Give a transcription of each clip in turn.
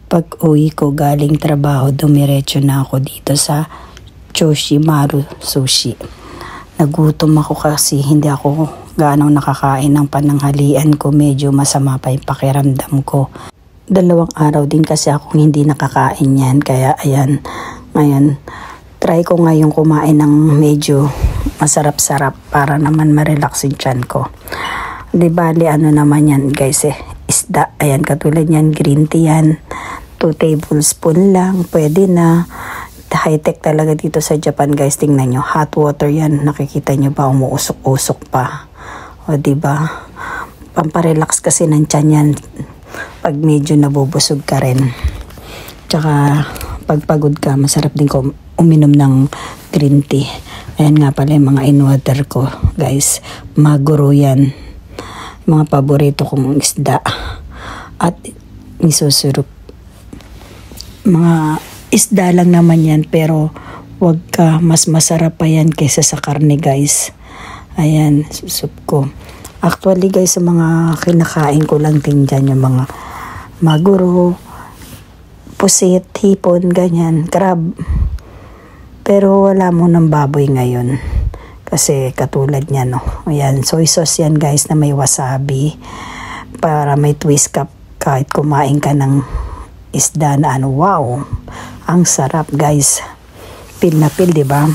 Pag uwi ko galing trabaho, dumiretso na ako dito sa Choshimaru Sushi. Nagutom ako kasi hindi ako gaano nakakain ng pananghalian ko. Medyo masama pa yung pakiramdam ko. 2 araw din kasi akong hindi nakakain yan. Kaya ayan, ngayon try ko ngayon kumain ng medyo masarap-sarap para naman ma-relax yung tiyan ko. Di bali ano naman yan guys isda. Ayan, katulad yan, green tea yan. 2 tablespoon lang, pwede na. High-tech talaga dito sa Japan guys. Tingnan nyo, hot water yan. Nakikita nyo ba, umuusok-usok pa. O diba? Pamparelax kasi ng tiyan yan pag medyo nabubusog ka rin. Tsaka pag pagod ka, masarap din ko uminom ng green tea. Ayan nga pala yung mga in-water ko guys. Maguro yan. Mga paborito kong isda. At isusurok. Mga isda lang naman yan, pero wag ka, mas masarap pa yan kaysa sa karne guys. Ayan, soup ko. Actually guys, sa mga kinakain ko lang din dyan, yung mga maguro, pusit, hipon, ganyan, crab. Pero wala mo ng baboy ngayon. Kasi katulad niya, no. Ayan, soy sauce yan guys na may wasabi. Para may twist ka kahit kumain ka ng isda na ano, wow, ang sarap guys. Pil na pil, diba?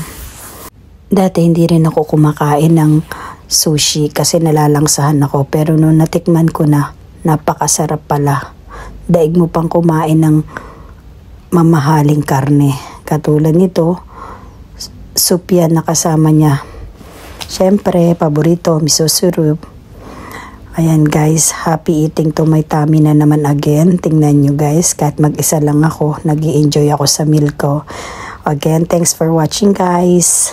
Dati hindi rin ako kumakain ng sushi kasi nalalangsahan ako. Pero nung natikman ko na, napakasarap pala. Daig mo pang kumain ng mamahaling karne. Katulad nito, soup yan na kasama niya. Siyempre, paborito, miso syrup. Ayan guys, happy eating to my tummy na naman again. Tingnan nyo guys, kahit mag-isa lang ako, nag-i-enjoy ako sa meal ko. Again, thanks for watching guys.